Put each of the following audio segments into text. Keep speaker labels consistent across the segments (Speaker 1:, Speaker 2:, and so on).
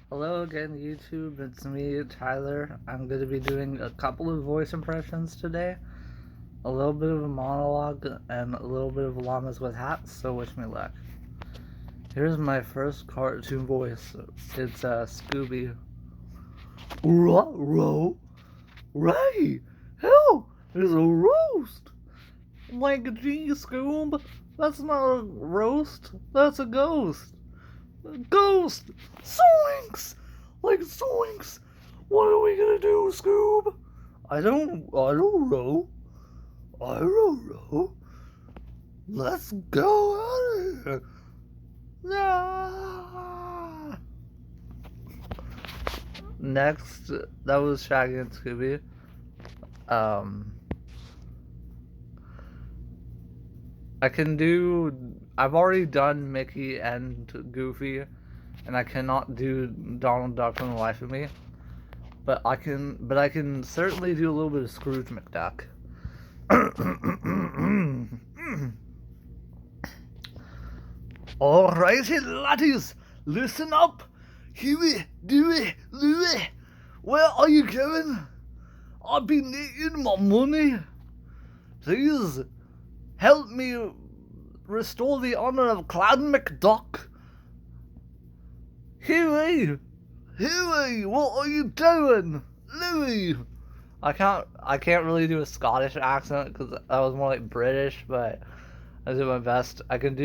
Speaker 1: Hello again, YouTube. It's me, Tyler. I'm going to be doing a couple of voice impressions today. A little bit of a monologue and a little bit of llamas with hats, so wish me luck. Here's my first cartoon voice. It's Scooby. Ruh-roh. Ray! Hell, there's a roast! Like, gee, Scoob, that's not a roast, that's a ghost. Ghost! Zoinks! Like zoinks! What are we gonna do, Scoob? I don't know. I don't know. Let's go out of here. Ah. Next, that was Shaggy and Scooby. I've already done Mickey and Goofy, and I cannot do Donald Duck from the life of me. But I can certainly do a little bit of Scrooge McDuck. Alrighty, laddies, listen up. Huey, Dewey, Louie, where are you going? I've been eating my money. Please help me restore the honor of Clan McDuck. Huey, what are you doing? Louie. I can't really do a Scottish accent because that was more like British, but I do my best. I can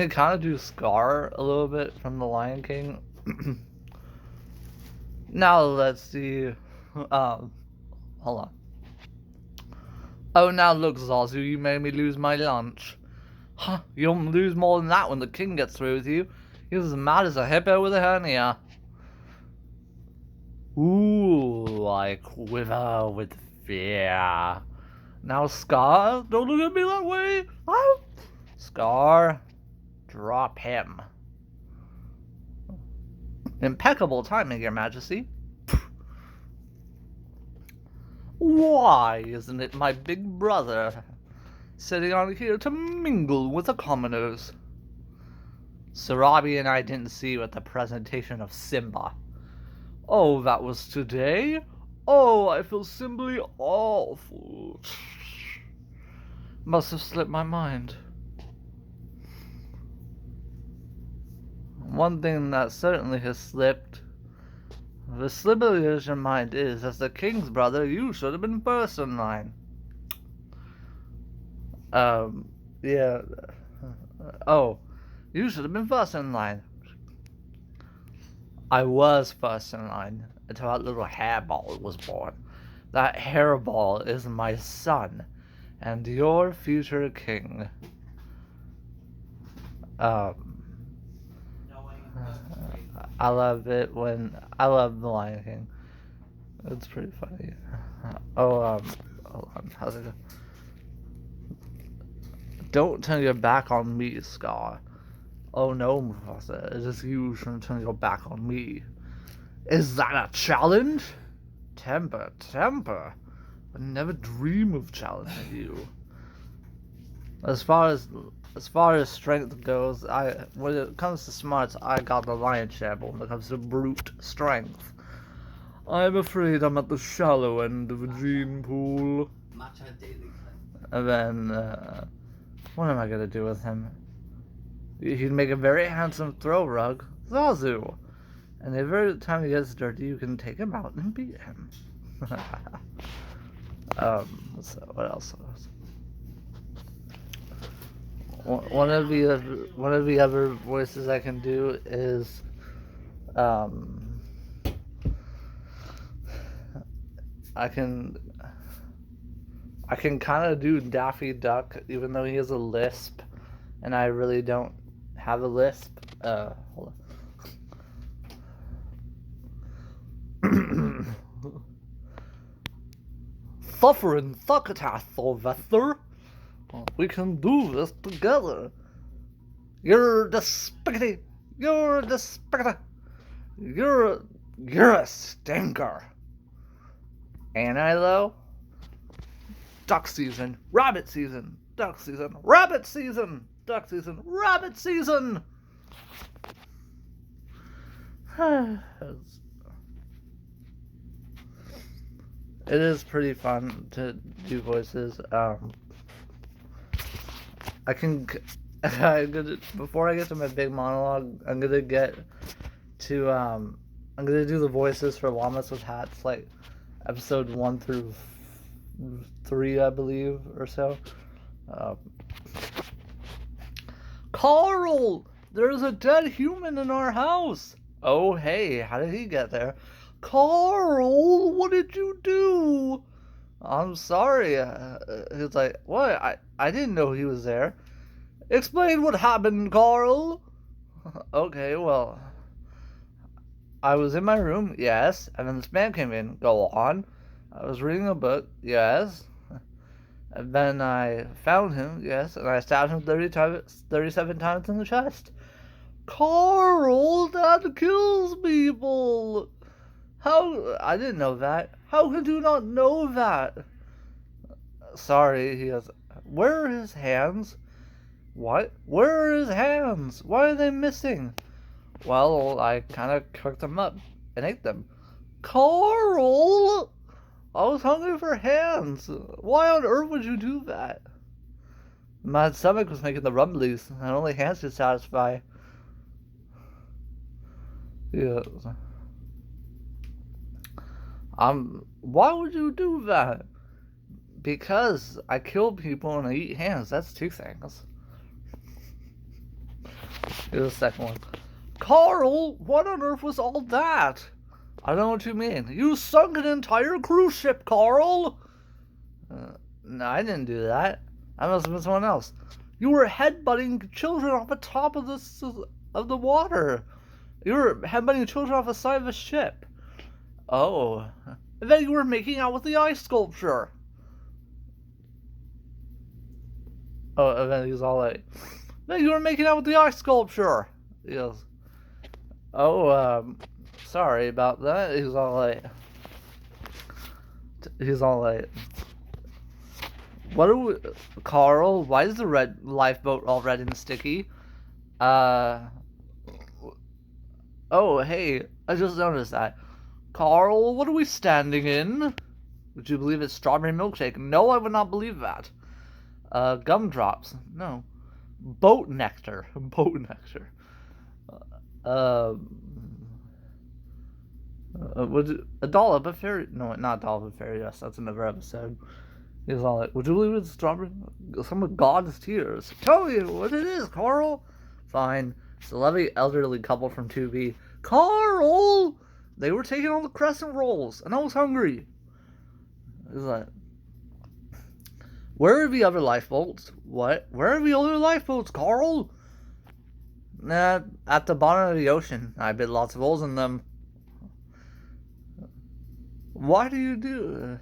Speaker 1: kind of do Scar a little bit from The Lion King. Now let's see. Hold on. Oh, now look, Zazu, you made me lose my lunch. Huh, you'll lose more than that when the king gets through with you. He's as mad as a hippo with a hernia. Ooh, I quiver with fear. Now, Scar, don't look at me that way. Oh. Scar, drop him. Impeccable timing, Your Majesty. Why isn't it my big brother sitting on here to mingle with the commoners? Sarabi and I didn't see you at the presentation of Simba. Oh, that was today? Oh, I feel simply awful. Must have slipped my mind. One thing that certainly has slipped. The slippery as your mind is, as the king's brother, you should have been first in line. Yeah. Oh, you should have been first in line. I was first in line until that little hairball was born. That hairball is my son, and your future king. I love it when I love The Lion King. It's pretty funny. Hold on, how's it go? Don't turn your back on me, Scar. Oh no, Mufasa, it is you who shouldn't turn your back on me. Is that a challenge? Temper. I never dream of challenging you. As far as strength goes, when it comes to smarts, I got the lion's share, but when it comes to brute strength, I'm afraid I'm at the shallow end of a gene pool. And then, what am I gonna do with him? He'd make a very handsome throw rug, Zazu. And every time he gets dirty, you can take him out and beat him. So what else? One of the other voices I can do is I can kind of do Daffy Duck, even though he has a lisp, and I really don't have a lisp. Hold on. Suffering Thuckatath, Sylvester. We can do this together. You're despicable. You're a stinker. Ain't I though? Duck season, rabbit season, duck season, rabbit season, duck season, rabbit season. It is pretty fun to do voices. I can. Before I get to my big monologue, I'm gonna get to. I'm gonna do the voices for Llamas with Hats, like episode 1 through 3, I believe, or so. Um, Carl! There's a dead human in our house! Oh, hey, how did he get there? Carl, what did you do? I'm sorry. He's like, what? I didn't know he was there. Explain what happened, Carl. Okay, well, I was in my room, yes, and then this man came in. Go on. I was reading a book, yes. And then I found him, yes, and I stabbed him 37 times in the chest. Carl, that kills people. How? I didn't know that. How could you not know that? Sorry, he goes, where are his hands? What? Where are his hands? Why are they missing? Well, I kind of cooked them up and ate them. Carl! I was hungry for hands. Why on earth would you do that? My stomach was making the rumblies, and only hands could satisfy. Yes. Why would you do that? Because I kill people and I eat hands. That's 2 things. Here's the second one. Carl, what on earth was all that? I don't know what you mean. You sunk an entire cruise ship, Carl! No, I didn't do that. I must have been someone else. You were headbutting children off the top of the water. You were headbutting children off the side of a ship. Oh. And then you were making out with the ice sculpture. Oh, and then he's all like, then you were making out with the ice sculpture. He goes, oh, sorry about that. He's all like, what are we, Carl, why is the red lifeboat all red and sticky? Oh, hey, I just noticed that. Carl, what are we standing in? Would you believe it's strawberry milkshake? No, I would not believe that. Gumdrops. No. Boat nectar. Boat nectar. A dollop of fairy... No, not dollop of fairy dust. That's another episode. He was all like, would you believe it's strawberry... Some of God's tears. Tell me what it is, Carl. Fine. It's a lovely elderly couple from 2B. Carl! They were taking all the crescent rolls, and I was hungry. He was like... Where are the other lifeboats? What? Where are the other lifeboats, Carl? Nah, at the bottom of the ocean. I bit lots of holes in them. Why do you do?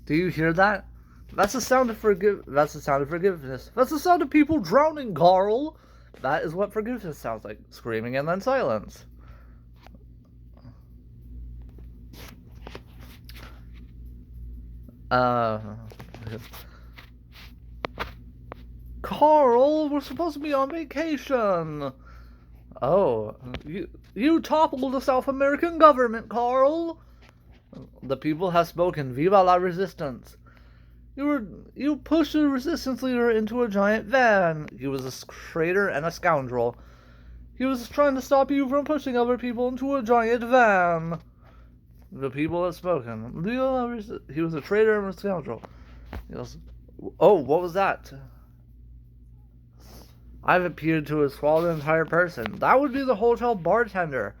Speaker 1: Do you hear that? That's the sound of That's the sound of forgiveness. That's the sound of people drowning, Carl. That is what forgiveness sounds like. Screaming and then silence. Carl, we're supposed to be on vacation. Oh, you toppled the South American government, Carl. The people have spoken. Viva la resistance. You pushed the resistance leader into a giant van. He was a traitor and a scoundrel. He was trying to stop you from pushing other people into a giant van. The people have spoken. He was a traitor and a scoundrel. He goes, oh, what was that? I've appeared to have swallowed an entire person. That would be the hotel bartender.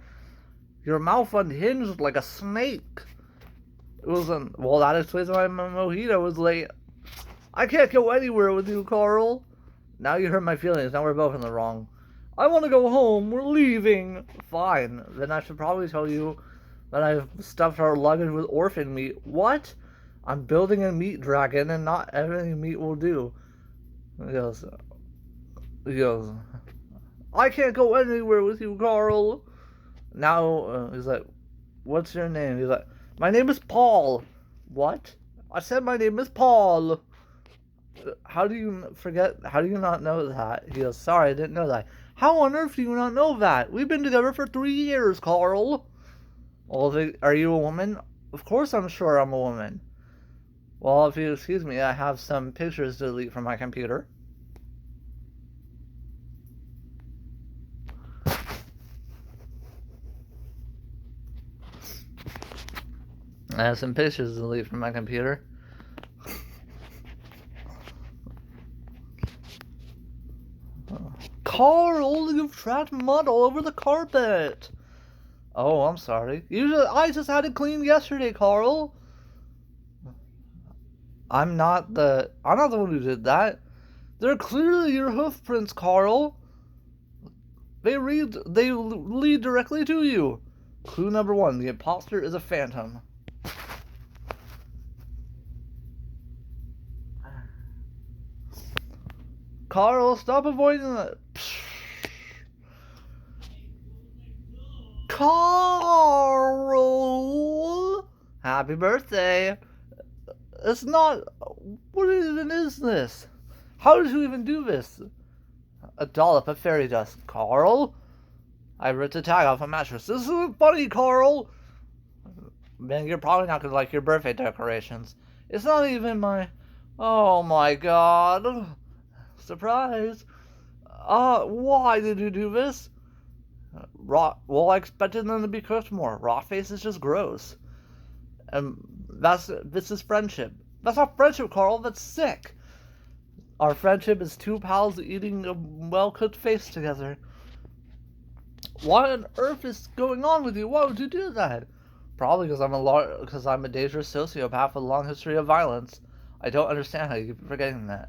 Speaker 1: Your mouth unhinged like a snake. It wasn't. Well, that explains why my mojito was late. I can't go anywhere with you, Carl. Now you hurt my feelings. Now we're both in the wrong. I want to go home. We're leaving. Fine. Then I should probably tell you that I've stuffed our luggage with orphan meat. What? I'm building a meat dragon, and not every meat will do. He goes, I can't go anywhere with you, Carl. Now, he's like, what's your name? He's like, my name is Paul. What? I said my name is Paul. How do you not know that? He goes, sorry, I didn't know that. How on earth do you not know that? We've been together for 3 years, Carl. Well, are you a woman? Of course I'm sure I'm a woman. Well, if you excuse me, I have some pictures to delete from my computer. I have some pictures to delete from my computer. Carl, you've tracked mud all over the carpet. Oh, I'm sorry. I just had it cleaned yesterday, Carl. I'm not the one who did that. They're clearly your hoof prints, Carl. They lead directly to you. Clue number 1, the imposter is a phantom. Carl, stop avoiding that. Carl! Happy birthday. It's not... What even is this? How did you even do this? A dollop of fairy dust. Carl? I ripped a tag off a mattress. This isn't funny, Carl! Man, you're probably not gonna like your birthday decorations. It's not even my... Oh my god. Surprise. Why did you do this? Well, I expected them to be cooked more. Raw face is just gross. And this is friendship. That's not friendship, Carl. That's sick. Our friendship is 2 pals eating a well-cooked face together. What on earth is going on with you? Why would you do that? Probably because I'm a dangerous sociopath with a long history of violence. I don't understand how you keep forgetting that.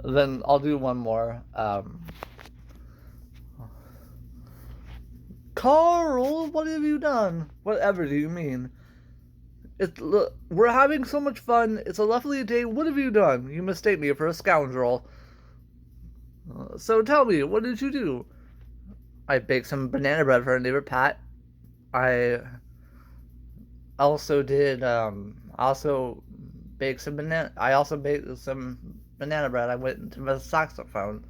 Speaker 1: Then I'll do one more. Carl, what have you done? Whatever do you mean? We're having so much fun. It's a lovely day. What have you done? You mistake me for a scoundrel. So tell me, what did you do? I baked some banana bread for our neighbor Pat. I also baked some banana. I also baked some banana bread. I went into my saxophone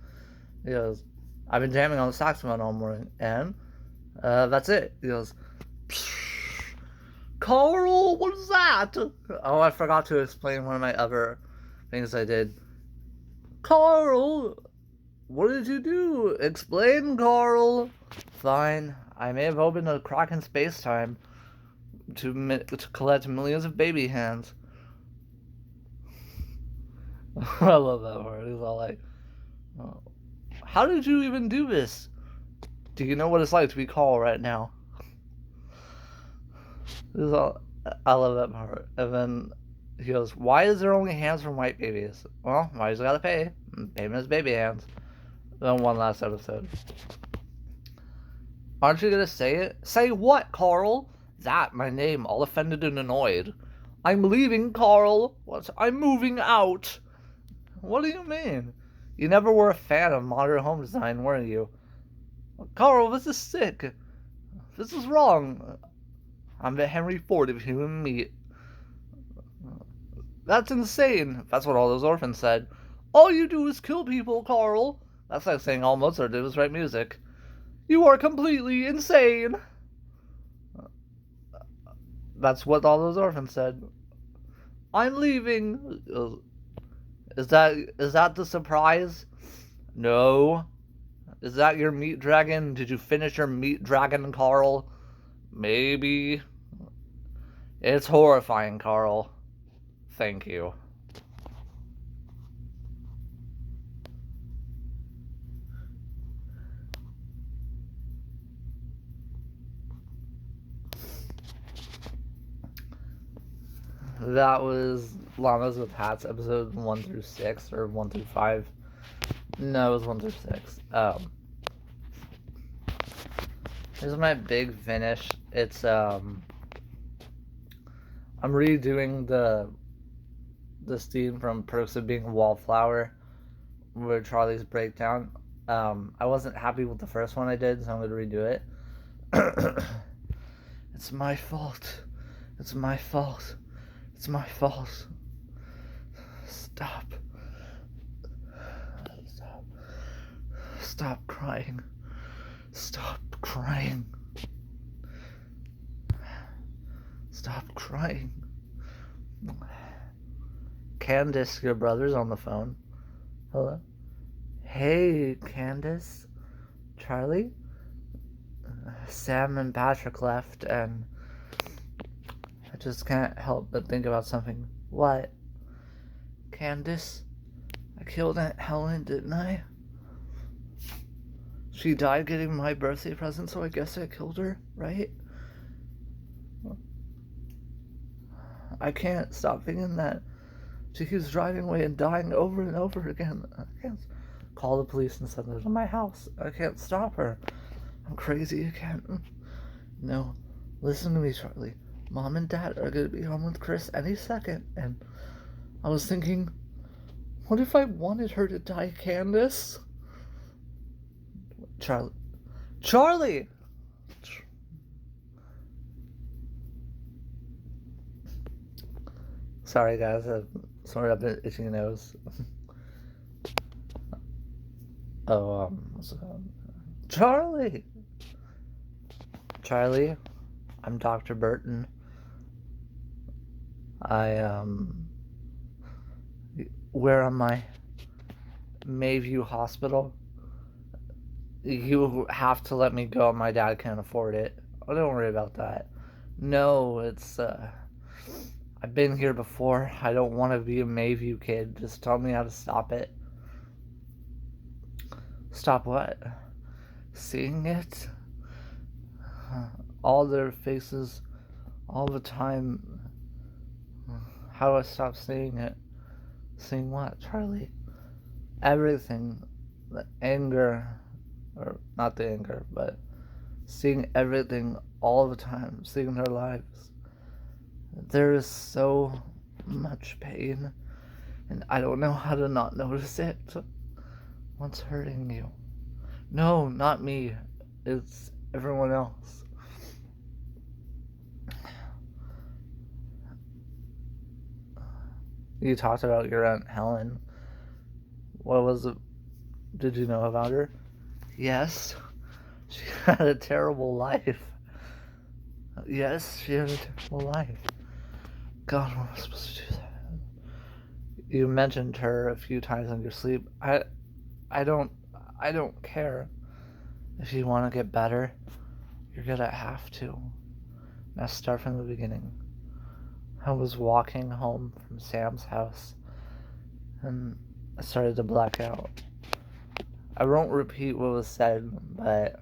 Speaker 1: because I've been jamming on the saxophone all morning, and that's it. He goes, Carl, what is that? Oh, I forgot to explain one of my other things I did. Carl, what did you do? Explain, Carl. Fine. I may have opened a crack in space-time to collect millions of baby hands. I love that word. He's all like, oh, how did you even do this? Do you know what it's like to be Carl right now? I love that part. And then he goes, why is there only hands from white babies? Well, why you gotta pay? Payment is baby hands. Then one last episode. Aren't you gonna say it? Say what, Carl? That, my name, all offended and annoyed. I'm leaving, Carl. What? I'm moving out. What do you mean? You never were a fan of modern home design, were you? Carl, this is sick. This is wrong. I'm the Henry Ford of human meat. That's insane. That's what all those orphans said. All you do is kill people, Carl. That's like saying all Mozart did was write music. You are completely insane. That's what all those orphans said. I'm leaving. Is that the surprise? No. Is that your meat dragon? Did you finish your meat dragon, Carl? Maybe. It's horrifying, Carl. Thank you. That was Llamas with Hats, episode 1 through 6, or 1 through 5. No, it was 1 through 6. Here's my big finish. It's, I'm redoing this theme from Perks of Being a Wallflower, with Charlie's breakdown. I wasn't happy with the first one I did, so I'm going to redo it. It's my fault. It's my fault. It's my fault. Stop. Stop. Stop crying. Stop crying. Stop crying. Candace, your brother's on the phone. Hello? Hey, Candace. Charlie? Sam and Patrick left, and I just can't help but think about something. What? Candace? I killed Aunt Helen, didn't I? She died getting my birthday present, so I guess I killed her, right? I can't stop thinking that she keeps driving away and dying over and over again. I can't call the police and send her to my house. I can't stop her. I'm crazy again. No, listen to me, Charlie. Mom and Dad are going to be home with Chris any second, and I was thinking, what if I wanted her to die, Candace? Charlie! Sorry, guys. Sorry, I've been itching nose. Charlie! Charlie, I'm Dr. Burton. Where am I? Mayview Hospital. You have to let me go. My dad can't afford it. Oh, don't worry about that. No, it's, I've been here before. I don't want to be a Mayview kid. Just tell me how to stop it. Stop what? Seeing it? All their faces, all the time. How do I stop seeing it? Seeing what, Charlie? Everything. The anger, or not the anger, but seeing everything all the time, seeing their lives. There is so much pain, and I don't know how to not notice it. What's hurting you? No, not me. It's everyone else. You talked about your Aunt Helen. What was it? Did you know about her? Yes. She had a terrible life. Yes, she had a terrible life. God, what am I supposed to do that? You mentioned her a few times in your sleep. I don't care. If you want to get better, you're gonna have to. Now start from the beginning. I was walking home from Sam's house, and I started to black out. I won't repeat what was said, but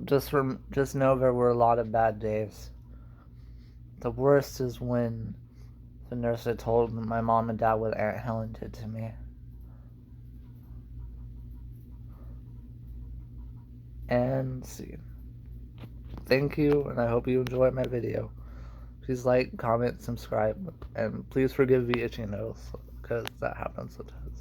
Speaker 1: just know there were a lot of bad days. The worst is when the nurse had told my mom and dad what Aunt Helen did to me. And see. Thank you, and I hope you enjoyed my video. Please like, comment, subscribe, and please forgive the itchy nose, because that happens sometimes.